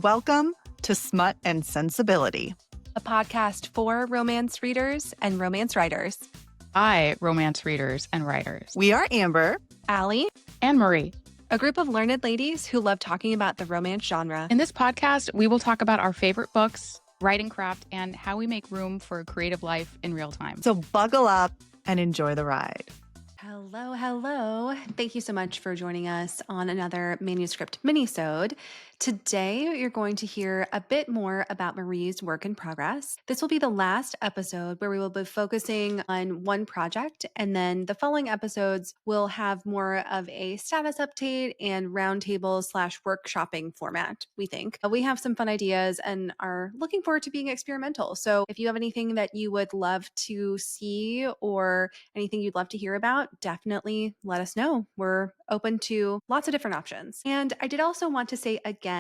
Welcome to Smut and Sensibility, a podcast for romance readers and romance writers. By romance readers and writers. We are Amber, Allie, and Marie, a group of learned ladies who love talking about the romance genre. In this podcast, we will talk about our favorite books, writing craft, and how we make room for a creative life in real time. So buckle up and enjoy the ride. Hello. Thank you so much for joining us on another Manuscript Minisode. Today, you're going to hear a bit more about Marie's work in progress. This will be the last episode where we will be focusing on one project, and then the following episodes will have more of a status update and roundtable / workshopping format, we think. We have some fun ideas and are looking forward to being experimental. So if you have anything that you would love to see or anything you'd love to hear about, definitely let us know. We're open to lots of different options. And I did also want to say again,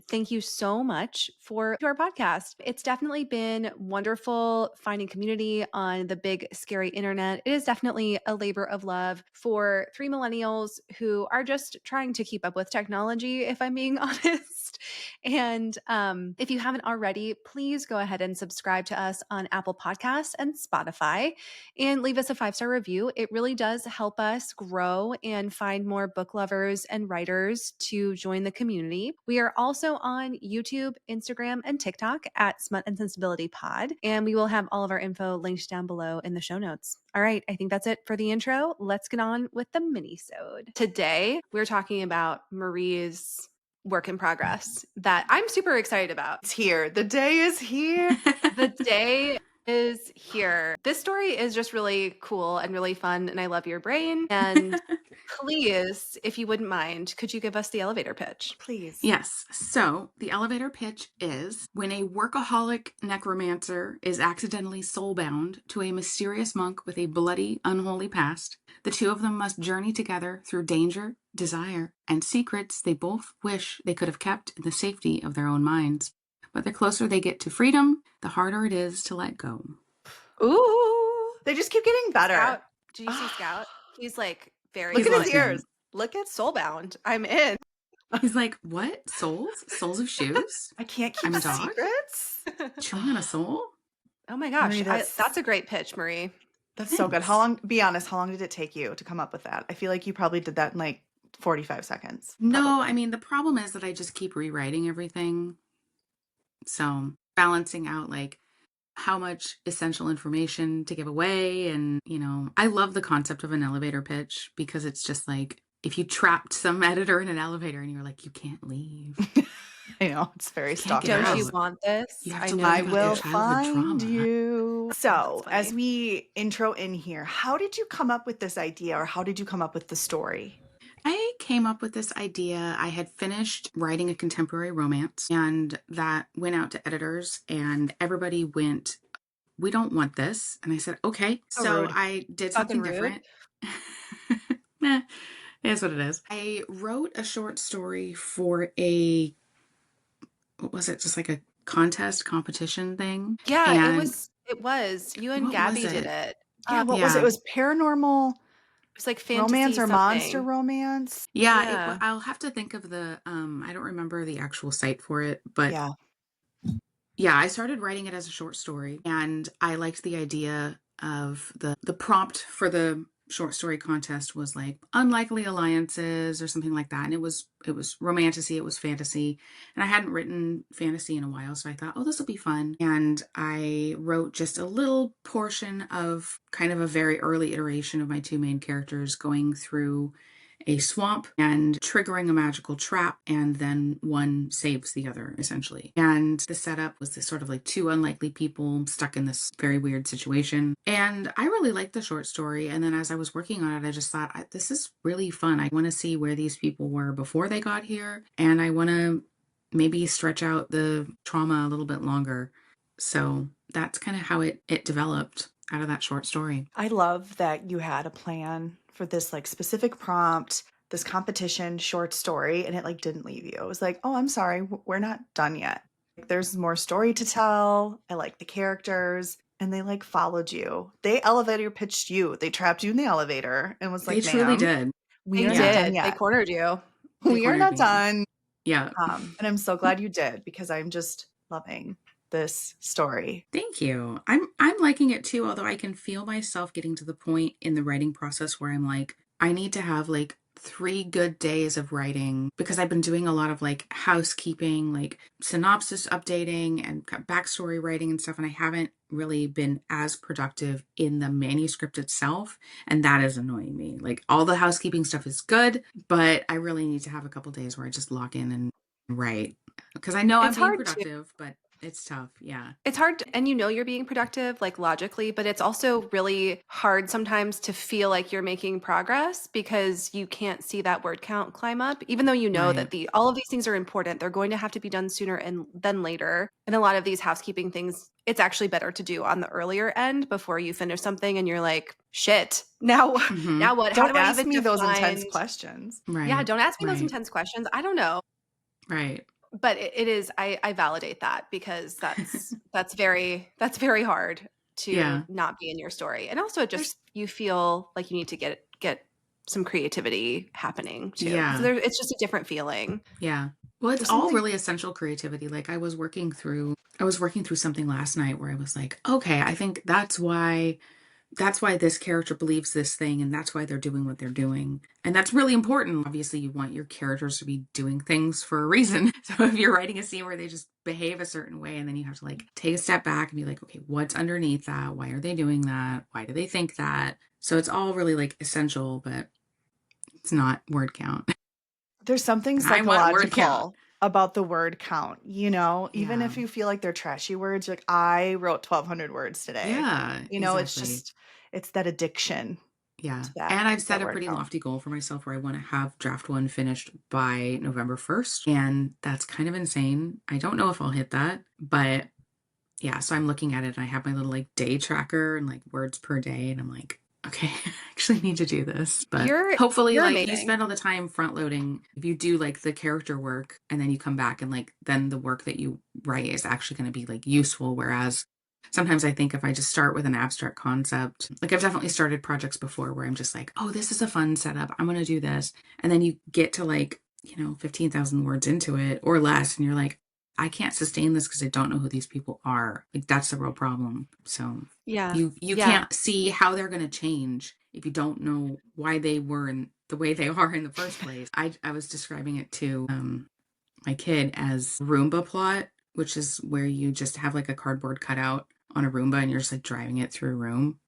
thank you so much for our podcast. It's definitely been wonderful finding community on the big, scary internet. It is definitely a labor of love for three millennials who are just trying to keep up with technology, if I'm being honest. And if you haven't already, please go ahead and subscribe to us on Apple Podcasts and Spotify and leave us a 5-star review. It really does help us grow and find more book lovers and writers to join the community. We are also on YouTube, Instagram, and TikTok at Smut and Sensibility Pod, and we will have all of our info linked down below in the show notes. All right, I think that's it for the intro. Let's get on with the minisode. Today, we're talking about Marie's work in progress that I'm super excited about. It's here. The day is here. The day is here. This story is just really cool and really fun, and I love your brain. And please, if you wouldn't mind, could you give us the elevator pitch? Please. Yes. So the elevator pitch is when a workaholic necromancer is accidentally soulbound to a mysterious monk with a bloody, unholy past, the two of them must journey together through danger, desire, and secrets they both wish they could have kept in the safety of their own minds. But the closer they get to freedom, the harder it is to let go. Ooh, they just keep getting better. Scout. Did you see Scout? He's like very. Look at his loving ears. Look at soulbound. I'm in. He's like, what? Souls? Souls of shoes? I can't keep I'm a dog? secrets. Chewing on a soul? Oh my gosh, Marie, that's a great pitch, Marie. That's so good. How long? Be honest. How long did it take you to come up with that? I feel like you probably did that in like 45 seconds. No, Probably. I mean, the problem is that I just keep rewriting everything. So balancing out like how much essential information to give away. And, I love the concept of an elevator pitch because it's just like if you trapped some editor in an elevator and you're like, you can't leave. I know, it's very Can't get stalkerish. Don't you out. want this? You have to know. learn I about will their childhood find trauma. you. So, That's funny. as we intro in here, how did you come up with this idea or how did you come up with the story? I came up with this idea. I had finished writing a contemporary romance and that went out to editors and everybody went, we don't want this. And I said, okay. So So rude. I did Fucking something rude. different. Nah, it is what it is. I wrote a short story for what was it? Just like a competition thing. Yeah, And it was. You and What Gabby was did it? it. What was it? It was paranormal It was like fantasy romance or something. monster romance? Yeah, I'll have to think of the, I don't remember the actual site for it, but Yeah. I started writing it as a short story and I liked the idea of the prompt for the short story contest was like unlikely alliances or something like that. And it was romantasy, it was fantasy. And I hadn't written fantasy in a while, so I thought, oh, this will be fun. And I wrote just a little portion of kind of a very early iteration of my two main characters going through a swamp and triggering a magical trap, and then one saves the other, essentially. And the setup was this sort of like two unlikely people stuck in this very weird situation. And I really liked the short story. And then as I was working on it, I just thought, this is really fun. I want to see where these people were before they got here. And I want to maybe stretch out the trauma a little bit longer. So that's kind of how it developed out of that short story. I love that you had a plan for this like specific prompt, this competition short story, and it like didn't leave you. It was like, oh, I'm sorry, we're not done yet. There's more story to tell. I like the characters. And they like followed you. They elevator pitched you. They trapped you in the elevator and was like, They truly ma'am, did. we They are not done did. They yet. cornered you. They We are cornered not me. done. Yeah. And I'm so glad you did, because I'm just loving this story. Thank you. I'm liking it too, although I can feel myself getting to the point in the writing process where I'm like, I need to have like 3 good days of writing, because I've been doing a lot of like housekeeping, like synopsis updating and backstory writing and stuff, and I haven't really been as productive in the manuscript itself, and that is annoying me. Like, all the housekeeping stuff is good, but I really need to have a couple days where I just lock in and write, because I know I'm It's being hard to productive, but it's tough. Yeah. It's hard, and you know you're being productive, like, logically, but it's also really hard sometimes to feel like you're making progress because you can't see that word count climb up, even though you know Right. that all of these things are important. They're going to have to be done sooner than later. And a lot of these housekeeping things, it's actually better to do on the earlier end before you finish something and you're like, shit, now, Mm-hmm. now what? How Don't do I ask even me those intense define? questions. Yeah, Right. don't ask me those Right. intense questions. I don't know. Right. But it is, I validate that because that's very hard to Yeah. not be in your story. And also it There's just, you feel like you need to get some creativity happening too, because Yeah. it's just a different feeling. Yeah. Well, it's there's all something really essential creativity. Like, I was working through something last night where I was like, okay, I think that's why this character believes this thing, and that's why they're doing what they're doing. And that's really important. Obviously, you want your characters to be doing things for a reason. So if you're writing a scene where they just behave a certain way, and then you have to like take a step back and be like, okay, what's underneath that? Why are they doing that? Why do they think that? So it's all really like essential, but it's not word count. there's something And I want word count. psychological about the word count, even Yeah. if you feel like they're trashy words, you're like, I wrote 1,200 words today. Yeah, It's exactly. just, it's that addiction Yeah. to that, And I've set that a word pretty count. lofty goal for myself where I want to have draft one finished by November 1st. And that's kind of insane. I don't know if I'll hit that, but yeah. So I'm looking at it and I have my little like day tracker and like words per day. And I'm like, okay, I actually need to do this. But hopefully, You're like, you amazing. spend all the time front loading. If you do like the character work and then you come back and like, then the work that you write is actually going to be like useful. Whereas sometimes I think if I just start with an abstract concept, like, I've definitely started projects before where I'm just like, oh, this is a fun setup, I'm going to do this. And then you get to like, 15,000 words into it or less. And you're like, I can't sustain this because I don't know who these people are. Like, that's the real problem. So Yeah. you Yeah. can't see how they're going to change if you don't know why they were in the way they are in the first place. I was describing it to my kid as Roomba plot, which is where you just have like a cardboard cutout on a Roomba and you're just like driving it through a room.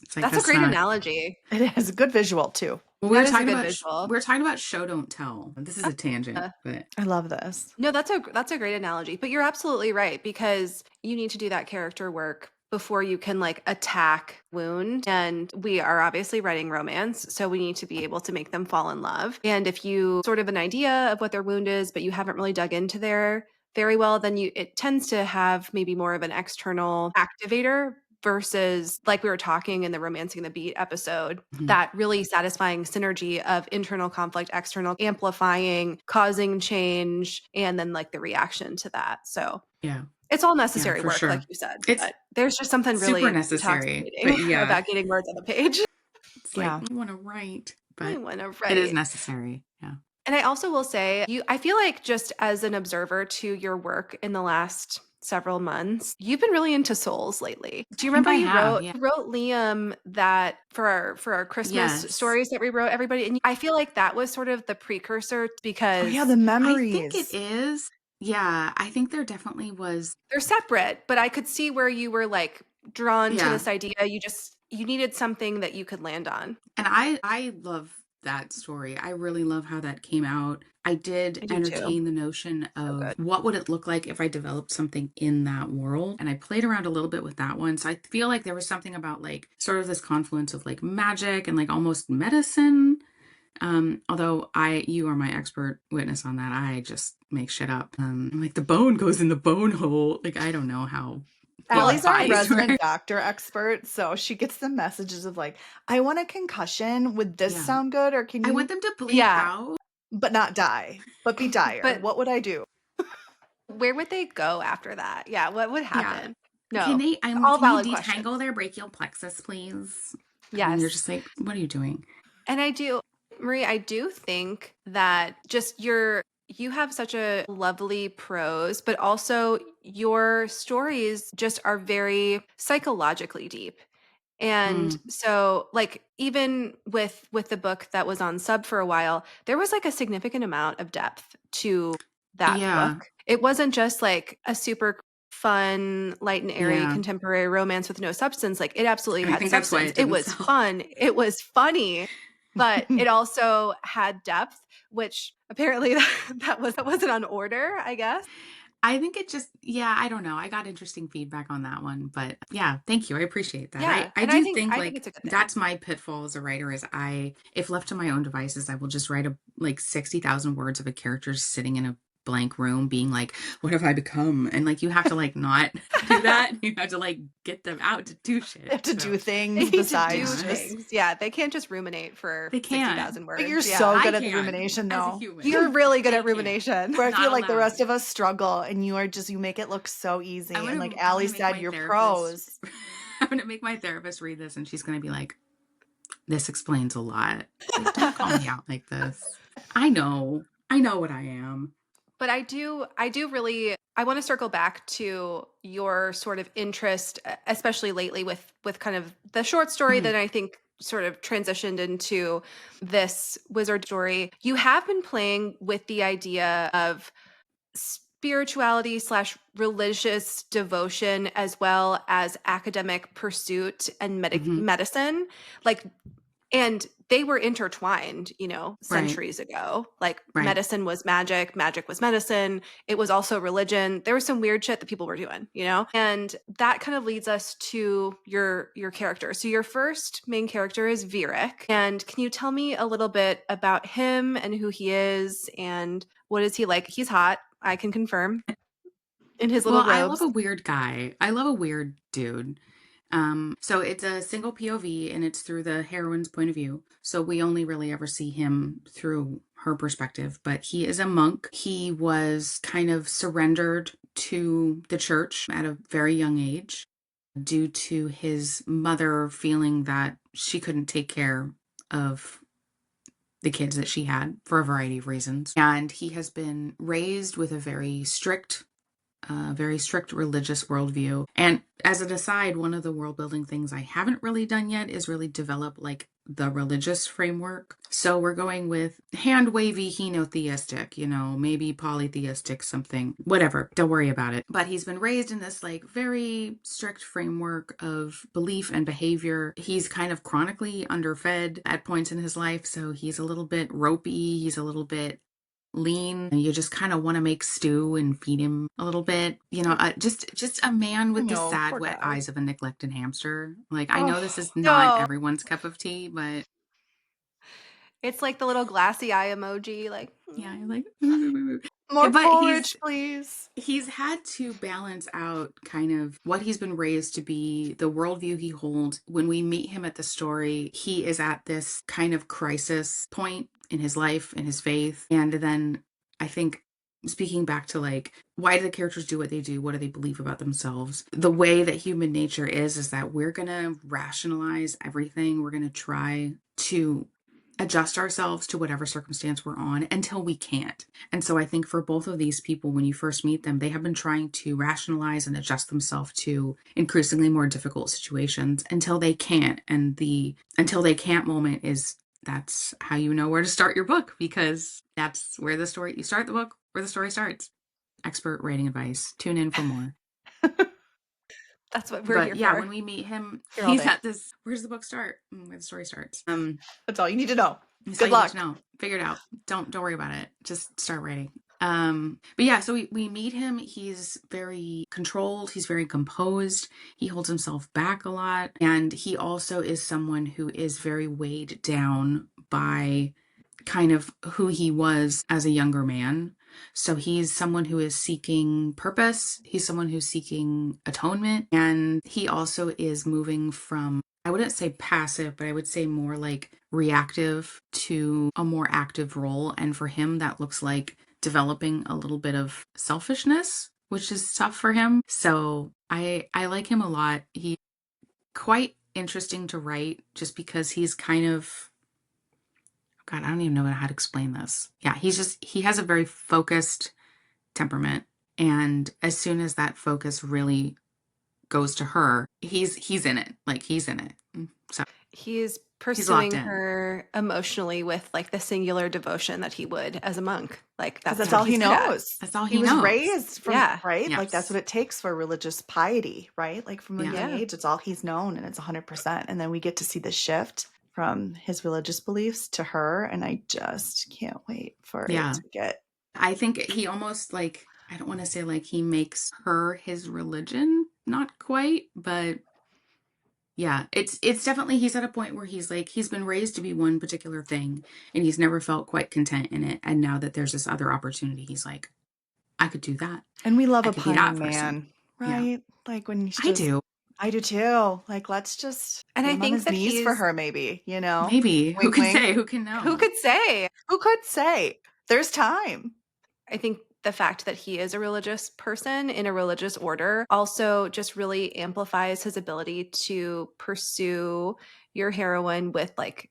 It's like, That's a that's great not. analogy. It has a good visual too. Well, That is a good visual. we were talking about show don't tell. This is a tangent, Uh, but I love this. No, that's a great analogy, but you're absolutely right because you need to do that character work before you can like attack wound. And we are obviously writing romance, so we need to be able to make them fall in love. And if you sort of an idea of what their wound is, but you haven't really dug into there very well, then it tends to have maybe more of an external activator versus, like we were talking in the Romancing the Beat episode, mhm, that really satisfying synergy of internal conflict, external amplifying, causing change, and then like the reaction to that. So yeah, it's all yeah, necessary for work, like sure. you said, It's but there's just something super really necessary, intoxicating but yeah, about getting words on the page. it's like, Yeah. I want to write, I but want to it is write. necessary. Yeah. And I also will say, I feel like just as an observer to your work in the last several months, you've been really into souls lately. Do I you think remember I have. you Yeah. wrote Liam that for our Christmas Yes. stories that we wrote everybody, and I feel like that was sort of the precursor Oh yeah, because the I think it memories. is. Yeah, I think there definitely was. they're separate, but I could see where you were like drawn to Yeah. this idea. You needed something that you could land on. And I love that story. I really love how that came out. I did I do too. entertain the notion So good. of what would it look like if I developed something in that world. And I played around a little bit with that one. So I feel like there was something about like sort of this confluence of like magic and like almost medicine. Although you are my expert witness on that. I just make shit up. Like the bone goes in the bone hole. Like, I don't know how Well, Allie's human our bodies resident work. doctor expert, so she gets the messages of like, I want a concussion. Would this Yeah. sound good? Or can I want you, them to bleed yeah, out. but not die, but be dire? but What would I do? where would they go after that? Yeah, what would Yeah. happen? Can No, they, all can you valid detangle questions. their brachial plexus, please? And then you're Yes. just like, what are you doing? And I do, Marie, I do think that just you have such a lovely prose, but also your stories just are very psychologically deep. And Mm, so like even with the book that was on sub for a while, there was like a significant amount of depth to that book. yeah. It wasn't just like a super fun, light and airy Yeah. contemporary romance with no substance. Like it absolutely I had think that's why substance. it It didn't was sell. fun. It was funny, but it also had depth, which apparently that wasn't on order, I guess. I think it just, yeah, I don't know. I got interesting feedback on that one, but yeah, thank you. I appreciate that. Yeah, I and do think I think like it's a good thing. that's my pitfall as a writer is if left to my own devices, I will just write a like 60,000 words of a character sitting in a blank room being like, what have I become? And like, you have to like not do that. You have to like get them out to do They shit. have to So do They things need to do besides yeah, just. things. Yeah, they can't just ruminate for they can. 60,000 But you're words. so Yeah. I good at the can rumination, as a though. You're human. really good They at can't. rumination. Where I Not feel like the rest allowed. of us struggle, and you make it look so easy. And like I'm Allie gonna make said, my your therapist prose. I'm gonna make my therapist read this and she's gonna be like, this explains a lot. Like, don't call me out like this. I know. I know what I am. But I do really I want to circle back to your sort of interest, especially lately with kind of the short story Mhm. that I think sort of transitioned into this wizard story. You have been playing with the idea of spirituality slash religious devotion as well as academic pursuit and Mhm. medicine, like, and they were intertwined, you know, Right. centuries ago. Like Right. medicine was magic, magic was medicine. It was also religion. There was some weird shit that people were doing, you know? And that kind of leads us to your character. So your first main character is Virik. And can you tell me a little bit about him and who he is and what is he like? He's hot, I can confirm, in his little Well, I love robes. a weird guy. I love a weird dude. So it's a single POV and it's through the heroine's point of view. So we only really ever see him through her perspective, but he is a monk. He was kind of surrendered to the church at a very young age due to his mother feeling that she couldn't take care of the kids that she had for a variety of reasons. And he has been raised with a very strict religious worldview. And as an aside, one of the world building things I haven't really done yet is really develop like the religious framework. So we're going with hand wavy henotheistic, maybe polytheistic, something, whatever. Don't worry about it. But he's been raised in this like very strict framework of belief and behavior. He's kind of chronically underfed at points in his life. So he's a little bit ropey. He's a little bit lean and you just kind of want to make stew and feed him a little bit, just a man I with the know, sad poor wet guy. eyes of a neglected hamster. Like, I know this Oh, is not No, everyone's cup of tea, but it's like the little glassy eye emoji, like, yeah, I like more but porridge, please. he's had to balance out kind of what he's been raised to be, the worldview he holds. When we meet him at the story, he is at this kind of crisis point in his life, in his faith. And then I think speaking back to like, why do the characters do what they do? What do they believe about themselves? The way that human nature is that we're going to rationalize everything. We're going to try to adjust ourselves to whatever circumstance we're on until we can't. And so I think for both of these people, when you first meet them, they have been trying to rationalize and adjust themselves to increasingly more difficult situations until they can't. And the until they can't moment is that's how you know where to start your book, because that's where you start the book, where the story starts. Expert writing advice. Tune in for more. that's what we're But here yeah, for. when we meet him, Here all he's day. at this, where's the book start? Where the story starts. That's all you need to know. That's all Good you need to luck. know. Figure it out. Don't worry about it. Just start writing. But yeah, so we meet him. He's very controlled. He's very composed. He holds himself back a lot. And he also is someone who is very weighed down by kind of who he was as a younger man. So he's someone who is seeking purpose. He's someone who's seeking atonement. And he also is moving from, I wouldn't say passive, but I would say more like reactive to a more active role. And for him, that looks like developing a little bit of selfishness, which is tough for him. So I like him a lot. He's quite interesting to write just because he's kind of God, I don't even know how to explain this. Yeah, he has a very focused temperament. And as soon as that focus really goes to her, he's in it. Like, he's in it. So He's he's locked pursuing in. her emotionally with like the singular devotion that he would as a monk. Like Because that's that's what all he he's good at. knows. That's all He he was knows. raised from, Yeah. right? Like that's Yes. what it takes for religious piety, right? Like from a Yeah. young Yeah. age, it's all he's known and it's 100%. And then we get to see the shift from his religious beliefs to her. And I just can't wait for it Yeah. to get. I think he almost, like, I don't want to say like he makes her his religion. Not quite, but yeah, it's definitely, he's at a point where he's like, he's been raised to be one particular thing and he's never felt quite content in it. And now that there's this other opportunity, he's like, I could do that. And we love I a could be that pining person. man, Yeah. right? Like when he's I just, do. I do too. Like let's just And get I him on think his that knees for he's her, maybe, you know? Maybe. Who Wink, can wink. say? Who can who know? could say? Who could say? There's time. I think the fact that he is a religious person in a religious order also just really amplifies his ability to pursue your heroine with like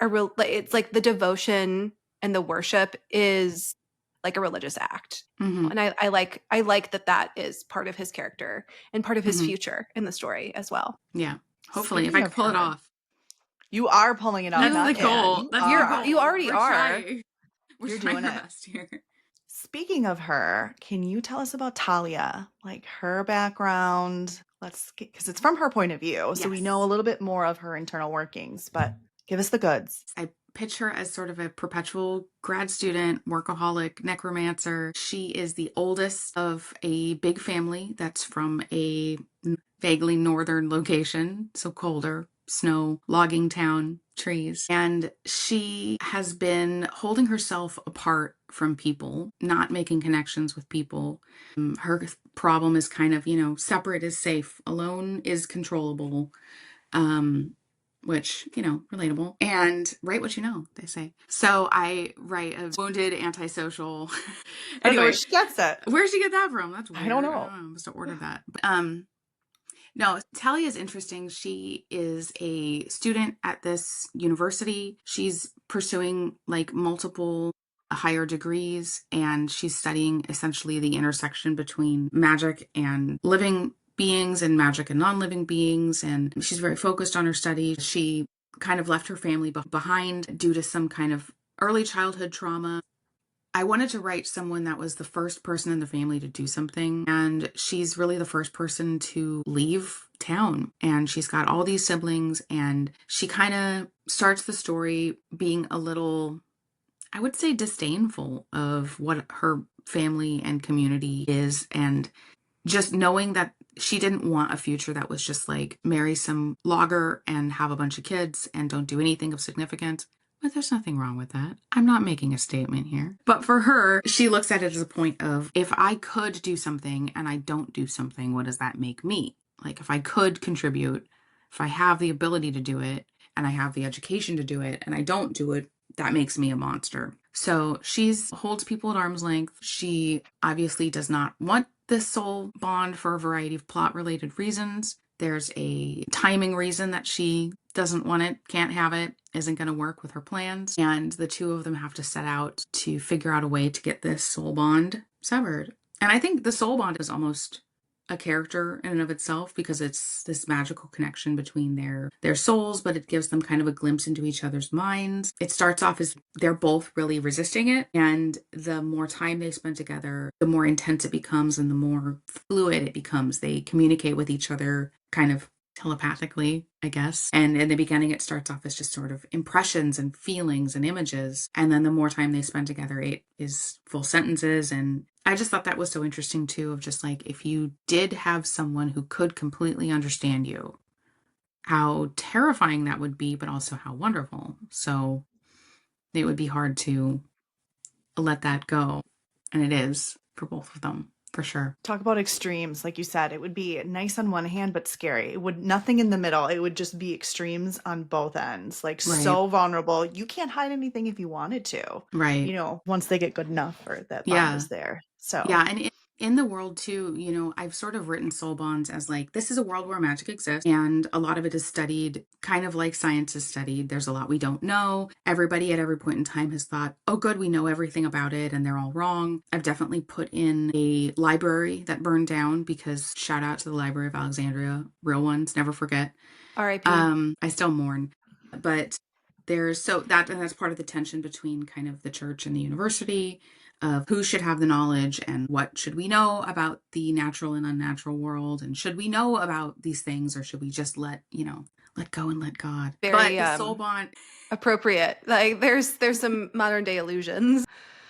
it's like the devotion and the worship is like a religious act. Hmm. And I like that is part of his character and part of his Hmm. future in the story as well. Yeah. Hopefully, if Speaking I of could pull it her, off. you are pulling it off, That's the not can. goal. You That's the are. You goal. already We're are. trying. We're You're trying doing our it. best here. Speaking of her, can you tell us about Talia? Like her background? Because it's from her point of view, so we Yes. know a little bit more of her internal workings, but give us the goods. I pitch her as sort of a perpetual grad student, workaholic, necromancer. She is the oldest of a big family that's from a vaguely northern location, so colder, snow, logging town, trees. And she has been holding herself apart from people, not making connections with people. Her problem is kind of, separate is safe, alone is controllable. Which, relatable. And write what you know, they say. So I write a wounded antisocial. I don't know where Anyway, she gets it. where'd she get that from? That's weird. I don't know. I must have ordered that. No, Talia is interesting. She is a student at this university. She's pursuing like multiple higher degrees, and she's studying essentially the intersection between magic and living beings and magic and non-living beings. And she's very focused on her studies. She kind of left her family behind due to some kind of early childhood trauma. I wanted to write someone that was the first person in the family to do something, and she's really the first person to leave town. And she's got all these siblings, and she kind of starts the story being a little, I would say, disdainful of what her family and community is, and just knowing that she didn't want a future that was just like marry some logger and have a bunch of kids and don't do anything of significance. But there's nothing wrong with that. I'm not making a statement here. But for her, she looks at it as a point of, if I could do something and I don't do something, what does that make me? Like, if I could contribute, if I have the ability to do it and I have the education to do it and I don't do it, that makes me a monster. So she's holds people at arm's length. She obviously does not want this soul bond for a variety of plot related reasons. There's a timing reason that she doesn't want it, can't have it, isn't going to work with her plans. And the two of them have to set out to figure out a way to get this soul bond severed. And I think the soul bond is almost a character in and of itself, because it's this magical connection between their souls, but it gives them kind of a glimpse into each other's minds. It starts off as they're both really resisting it, and the more time they spend together, the more intense it becomes and the more fluid it becomes. They communicate with each other kind of telepathically, I guess. And in the beginning, it starts off as just sort of impressions and feelings and images. And then the more time they spend together, it is full sentences. And I just thought that was so interesting too, of just like, if you did have someone who could completely understand you, how terrifying that would be, but also how wonderful. So it would be hard to let that go. And it is for both of them. For sure. Talk about extremes. Like you said, it would be nice on one hand, but scary. It would nothing in the middle. It would just be extremes on both ends. Like Right. so vulnerable. You can't hide anything if you wanted to. Right. Once they get good enough or that bond Yeah. is there. So Yeah. And In the world too, I've sort of written soul bonds as like, this is a world where magic exists and a lot of it is studied kind of like science is studied. There's a lot we don't know. Everybody at every point in time has thought, oh good, we know everything about it, and they're all wrong. I've definitely put in a library that burned down, because shout out to the Library of Alexandria, real ones, never forget. R.I.P. I still mourn, but and that's part of the tension between kind of the church and the university, of who should have the knowledge and what should we know about the natural and unnatural world, and should we know about these things, or should we just let go and let God. Very, but the soul bond, appropriate. Like there's some modern day illusions.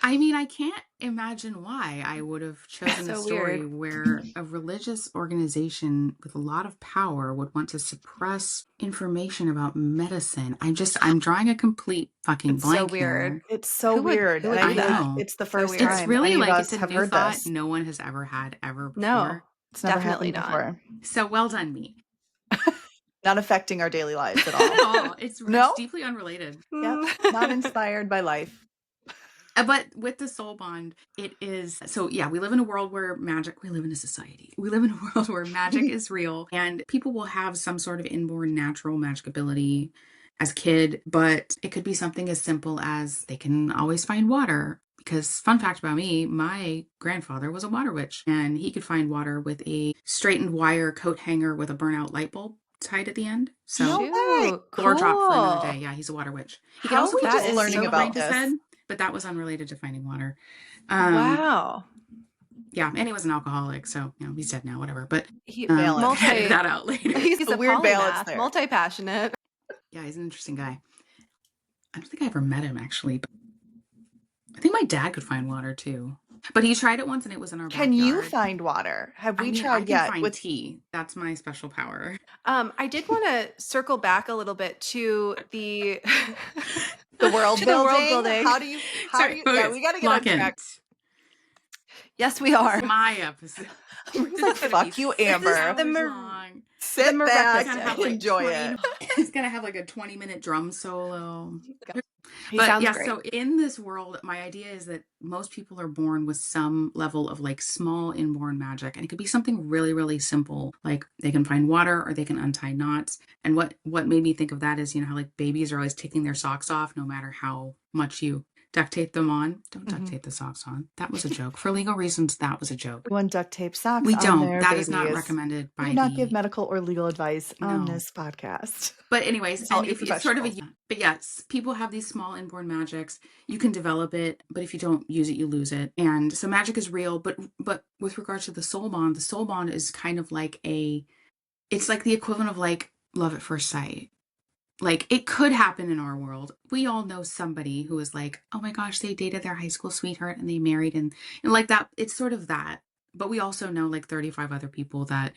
I mean, I can't imagine why I would have chosen a So story weird. where a religious organization with a lot of power would want to suppress information about medicine. I'm drawing a complete fucking It's so blank weird. here. It's so Who would- weird. who would And I do feel that? like it's the So first weird. time It's really any like of it's us a have new heard thought this. no one has ever had ever before. No, It's never definitely happened not. before. So well done, me. Not affecting our daily lives at Not at all. all. It's No? deeply unrelated. Yep. Not inspired by life. But with the soul bond, it is, so yeah, we live in a world where we live in a society. We live in a world where magic is real, and people will have some sort of inborn natural magic ability as a kid, but it could be something as simple as they can always find water. Because fun fact about me, my grandfather was a water witch, and he could find water with a straightened wire coat hanger with a burnout light bulb tied at the end. So No way. Shoot, floor drop for another cool. day. Yeah, he's a water witch. He can How also are we put just his learning seal about behind his this? head, but that was unrelated to finding water. Wow. Yeah, and he was an alcoholic, so he's dead now, whatever. But Balance. edit that out later. He's a a weird balance polymath, there. multi-passionate. Yeah, he's an interesting guy. I don't think I ever met him, actually. But I think my dad could find water too, but he tried it once and it was in our backyard. Can you find water? Have we I tried can yet? find With tea. That's my special power. I did want to circle back a little bit to the the world to building? the world building. How do you? Sorry, Yeah, focus. we got to get Lock on in. track. Yes, we are. My episode. It's like, fuck you, Amber. Sit the back Maleficent. and enjoy it. It's gonna have like a 20-minute drum solo. He But sounds yeah, great. so in this world, my idea is that most people are born with some level of like small inborn magic. And it could be something really, really simple. Like they can find water or they can untie knots. And what made me think of that is, how like babies are always taking their socks off no matter how much you duct tape them on. Don't duct tape the socks on. That was a joke. For legal reasons, that was a joke. One duct tape socks. We on don't. there, That is not babies. recommended by We do not give medical or legal advice on No. this podcast. But anyways, It's all and if it's sort of professional. but yes, people have these small inborn magics. You can develop it, but if you don't use it, you lose it. And so magic is real, but with regards to the soul bond is kind of like it's like the equivalent of like love at first sight. Like it could happen in our world. We all know somebody who is like, oh my gosh, they dated their high school sweetheart and they married and like that. It's sort of that. But we also know like 35 other people that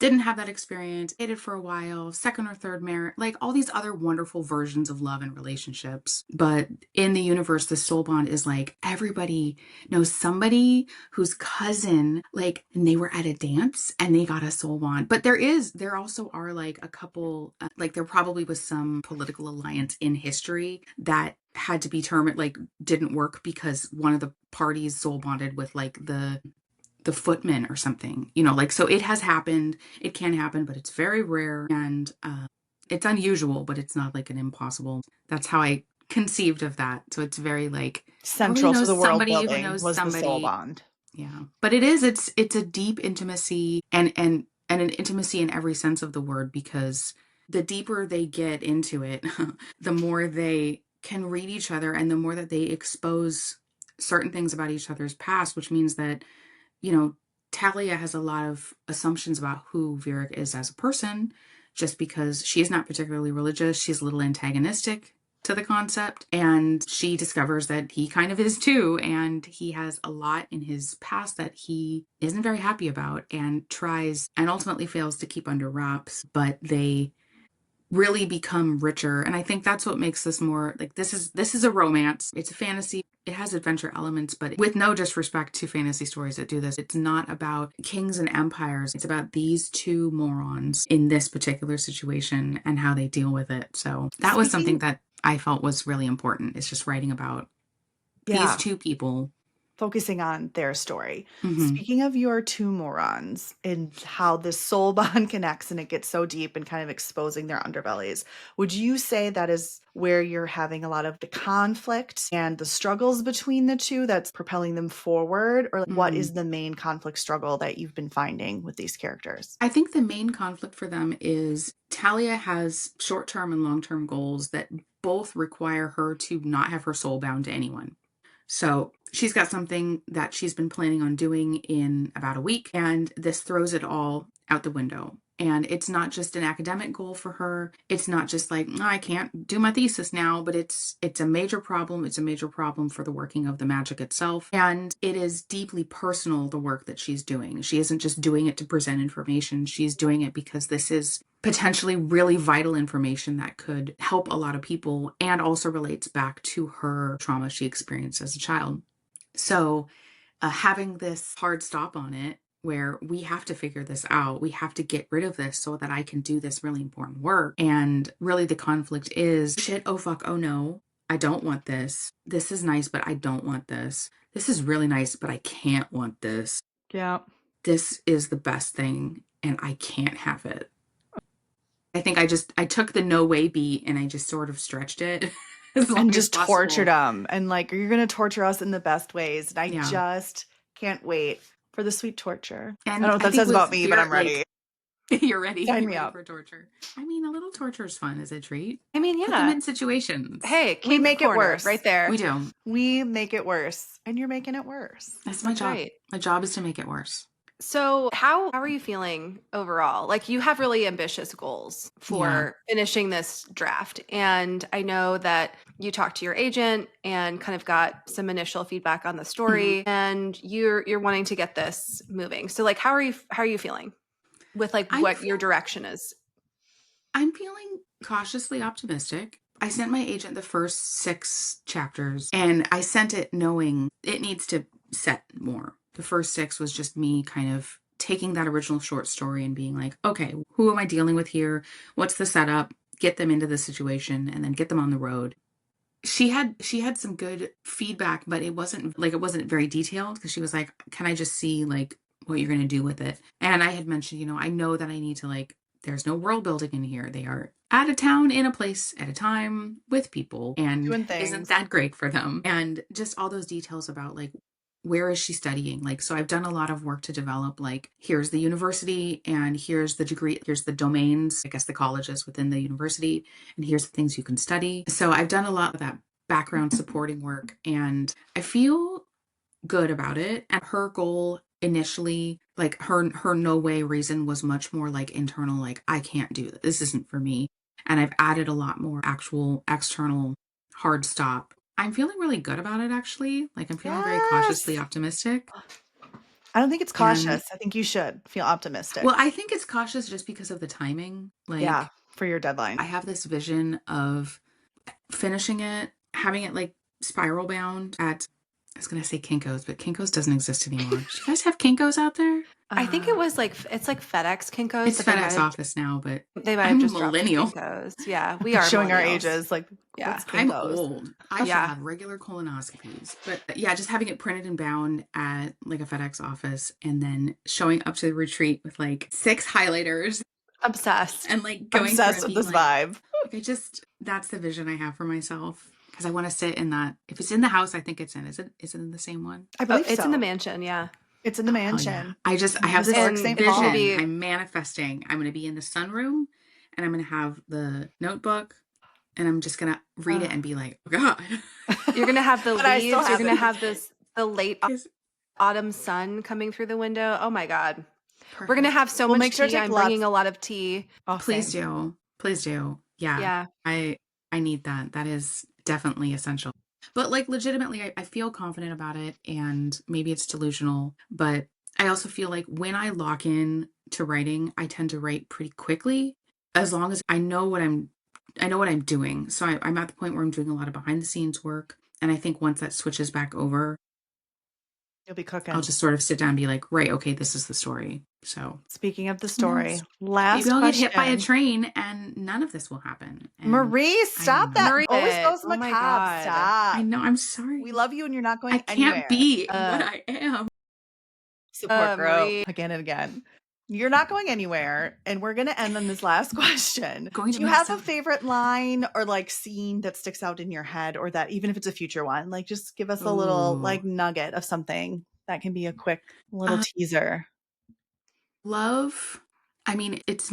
didn't have that experience, dated for a while, second or third marriage, like all these other wonderful versions of love and relationships. But in the universe, the soul bond is like everybody knows somebody whose cousin, like, and they were at a dance and they got a soul bond. But there also are like a couple, like there probably was some political alliance in history that had to be terminated, like didn't work because one of the parties soul bonded with like the footmen or something, like, so it has happened. It can happen, but it's very rare and it's unusual, but it's not like an impossible. That's how I conceived of that. So it's very like Central to the world somebody who building knows was the soul somebody. bond. Yeah, but it's a deep intimacy and an intimacy in every sense of the word, because the deeper they get into it, the more they can read each other and the more that they expose certain things about each other's past, which means that Talia has a lot of assumptions about who Vieric is as a person, just because she's not particularly religious. She's a little antagonistic to the concept, and she discovers that he kind of is too, and he has a lot in his past that he isn't very happy about and tries and ultimately fails to keep under wraps, but they really become richer. And I think that's what makes this more like, this is a romance. It's a fantasy. It has adventure elements, but with no disrespect to fantasy stories that do this, it's not about kings and empires. It's about these two morons in this particular situation and how they deal with it. So that was something that I felt was really important. It's just writing about these two people focusing on their story. Mm-hmm. Speaking of your two morons and how this soul bond connects and it gets so deep and kind of exposing their underbellies, would you say that is where you're having a lot of the conflict and the struggles between the two that's propelling them forward? Or what Mm. is the main conflict struggle that you've been finding with these characters? I think the main conflict for them is Talia has short-term and long-term goals that both require her to not have her soul bound to anyone. So she's got something that she's been planning on doing in about a week, and this throws it all out the window. And it's not just an academic goal for her. It's not just like, "Oh, I can't do my thesis now," but it's a major problem. It's a major problem for the working of the magic itself. And it is deeply personal, the work that she's doing. She isn't just doing it to present information. She's doing it because this is potentially really vital information that could help a lot of people and also relates back to her trauma she experienced as a child. So, having this hard stop on it where we have to figure this out, we have to get rid of this so that I can do this really important work. And really, the conflict is shit, oh fuck, oh no, I don't want this. This is nice, but I don't want this. This is really nice, but I can't want this. Yeah. This is the best thing, and I can't have it. I think I took the no way beat and I just sort of stretched it as long And as just tortured possible. them. And like, you're going to torture us in the best ways. And I Yeah. just can't wait for the sweet torture. I don't And know what I that think says about with me, but fear, I'm like, ready. you're ready. Sign You're me ready up. for torture. I mean, a little torture is fun as a treat. I mean, Put them yeah. in situations. Hey, We kink make it corner worse. right there. We do. We make it worse. And you're making it worse. That's my That's job. right. My job is to make it worse. So, how are you feeling overall? Like, you have really ambitious goals for finishing this draft. And I know that you talked to your agent and kind of got some initial feedback on the story, and you're wanting to get this moving. So, like, how are you feeling with like I'm what your feeling direction is? I'm feeling cautiously optimistic. I sent my agent the first 6 chapters, and I sent it knowing it needs to set more. The first 6 was just me kind of taking that original short story and being like, okay, who am I dealing with here? What's the setup? Get them into the situation and then get them on the road. She had some good feedback, but it wasn't very detailed because she was like, can I just see like what you're going to do with it? And I had mentioned, I know that I need to like, there's no world building in here. They are at a town in a place at a time with people, and Doing isn't things. that great for them? And just all those details about like, where is she studying? Like, so I've done a lot of work to develop like, here's the university and here's the degree, here's the domains, I guess the colleges within the university, and here's the things you can study. So I've done a lot of that background supporting work, and I feel good about it. And her goal initially, like her no way reason was much more like internal, like I can't do this. This isn't for me. And I've added a lot more actual external hard stop. I'm feeling really good about it actually. Like I'm feeling very cautiously Yes. optimistic. I don't think it's And cautious. I think you should feel optimistic. well, I think it's cautious just because of the timing. Yeah, Like for your deadline. I have this vision of finishing it, having it like spiral bound at, I was going to say Kinko's, but Kinko's doesn't exist anymore. Do you guys have Kinko's out there? I think it was like it's like FedEx Kinko's, It's but they might FedEx have office now, but they might have I'm a just dropped the millennial. Kinko's. Yeah, we are showing our millennials. ages. Like, Yeah. what's I'm Kinko's? old. I should Yeah. have regular colonoscopies. But yeah, just having it printed and bound at like a FedEx office and then showing up to the retreat with like 6 highlighters Obsessed. and like going through Obsessed and with being this like, vibe. that's the vision I have for myself. Because I want to sit in that. If it's in the house, I think it's in. Is it in the same one? I believe It's so. in the mansion, yeah. It's in the Oh, hell yeah. mansion. I have this Historic And St. it's gonna Paul. be I'm manifesting. I'm going to be in the sunroom and I'm going to have the notebook and I'm just going to read it and be like, oh God. you're gonna have the But I still leaves. You're have gonna it. have the late Yes. autumn sun coming through the window. Oh my God. We're Perfect. gonna have so We'll much make sure to tea. take I'm bringing lots. a lot of tea. Oh, Please same. do. Please do. Yeah. Yeah. I need that. That is definitely essential. But like legitimately, I feel confident about it, and maybe it's delusional, but I also feel like when I lock in to writing, I tend to write pretty quickly as long as I know what I'm doing. So I'm at the point where I'm doing a lot of behind the scenes work. And I think once that switches back over, You'll be cooking. I'll just sort of sit down and be like, right, okay, this is the story. So Speaking of the who story, knows? last Maybe I'll get question. hit by a train and none of this will happen. And Marie, I don't stop know. that. Marie, Always goes oh my macabre. God. Stop. I know, I'm We sorry. love you and you're not I going can't anywhere. be what I am. Support group Marie. again and again. You're not going anywhere. And we're going to end on this last question. Going to Do you have a Minnesota. favorite line or like scene that sticks out in your head, or that even if it's a future one, like just give us a little Ooh. like nugget of something that can be a quick little teaser? Love. I mean, it's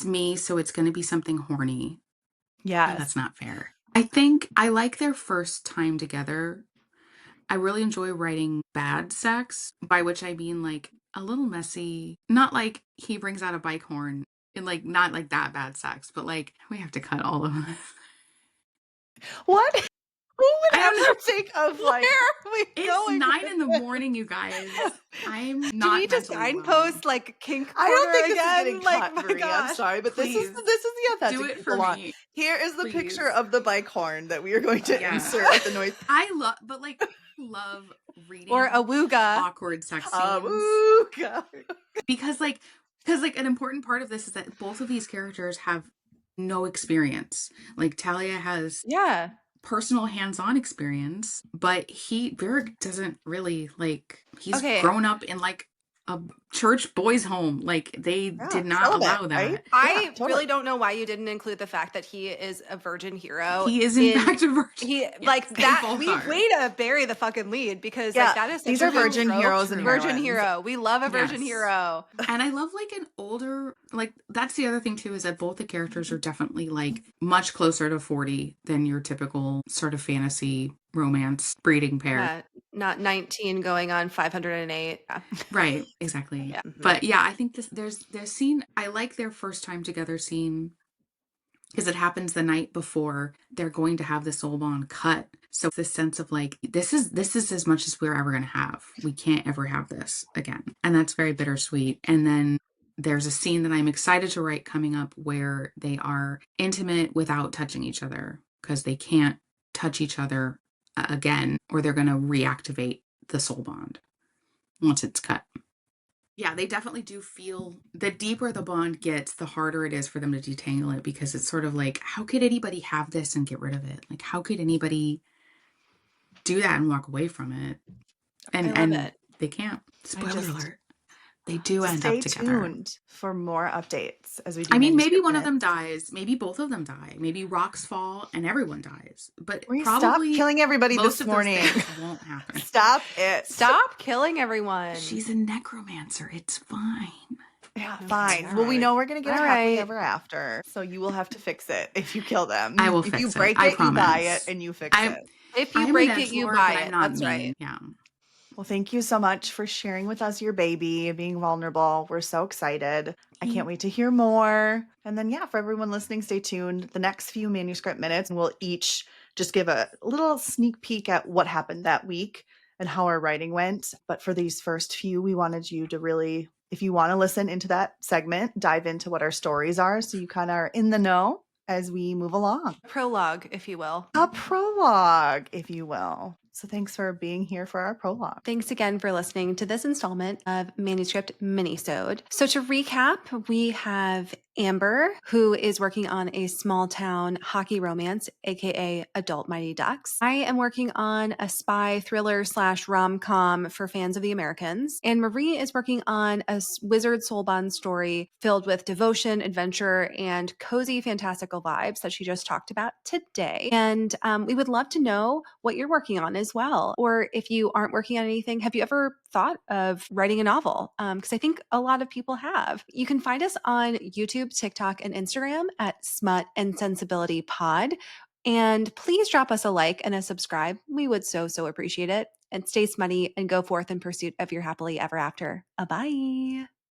me, so it's going to be something horny. No, Yes. that's not fair. I think I like their first time together. I really enjoy writing bad sex, by which I mean like a little messy. Not like he brings out a bike horn and like not like that bad sex, but like we have to cut all of them. What? Who would I don't ever know. think of like, Where are we It's going 9 with in the this? morning, you guys. I'm Do not we just mentally well. signpost like kink I don't corner think this is again? getting Like, cut, my Marie. I'm gosh. sorry, but this is Please. the authentic Do it for people want. me. Here is the Please. picture of the bike horn that we are going to Yeah. insert at the noise. I love reading Or a wooga. awkward sex scenes. Awooga. Because an important part of this is that both of these characters have no experience. Like Talia has Yeah. personal hands-on experience, but Varric doesn't really, like, he's Okay. grown up in like a church boys home. Like they did not celibate, allow that. right? I Yeah, totally. really don't know why you didn't include the fact that he is a virgin hero. He is in fact a virgin. He Yes, like they that. both We are. way to bury the fucking lead because Yeah, like that is such these a are good virgin trope. heroes and Virgin heroines. hero. We love a virgin Yes. hero. And I love like an older, like that's the other thing too, is that both the characters are definitely like much closer to 40 than your typical sort of fantasy romance breeding pair. Yeah, not 19 going on 508. Yeah. Right, exactly. Yeah. But yeah, I think there's scene, I like their first time together scene because it happens the night before they're going to have the soul bond cut. So this sense of like, this is as much as we're ever going to have. We can't ever have this again. And that's very bittersweet. And then there's a scene that I'm excited to write coming up where they are intimate without touching each other because they can't touch each other again, or they're going to reactivate the soul bond once it's cut. Yeah, they definitely do feel the deeper the bond gets, the harder it is for them to detangle it, because it's sort of like, how could anybody have this and get rid of it? Like, how could anybody do that and walk away from it? And I love it. they can't. Spoiler just- alert. They do end Stay up together. tuned for more updates as we do. I mean, maybe Manuscript one of them Minutes. dies. Maybe both of them die. Maybe rocks fall and everyone dies. But Marie, probably stop killing everybody most this of morning. those things won't happen. Stop it. Stop killing everyone. She's a necromancer. It's fine. Yeah, Okay, fine. all Well, we right. know we're gonna get All a happily right. ever after. So you will have to fix it if you kill them. I will if fix you it. break I it, you buy it promise. and you fix I'm- it. If you I'm break an it, you edgelord, buy but it. I'm not That's mean. right. Yeah. Well, thank you so much for sharing with us your baby, being vulnerable. We're so excited. I can't wait to hear more. And then, yeah, for everyone listening, stay tuned. The next few manuscript minutes, we'll each just give a little sneak peek at what happened that week and how our writing went. But for these first few, we wanted you to really, if you want to listen into that segment, dive into what our stories are so you kind of are in the know as we move along. Prologue, if you will. A prologue, if you will. So thanks for being here for our prologue. Thanks again for listening to this installment of Manuscript Minisode. So to recap, we have Amber, who is working on a small town hockey romance, aka Adult Mighty Ducks. I am working on a spy thriller / rom-com for fans of the Americans. And Marie is working on a wizard soulbond story filled with devotion, adventure, and cozy fantastical vibes that she just talked about today. And we would love to know what you're working on as well. Or if you aren't working on anything, have you ever thought of writing a novel? Because I think a lot of people have. You can find us on YouTube, TikTok, and Instagram at Smut and Sensibility Pod. And please drop us a like and a subscribe. We would so appreciate it. And stay smutty and go forth in pursuit of your happily ever after. Bye.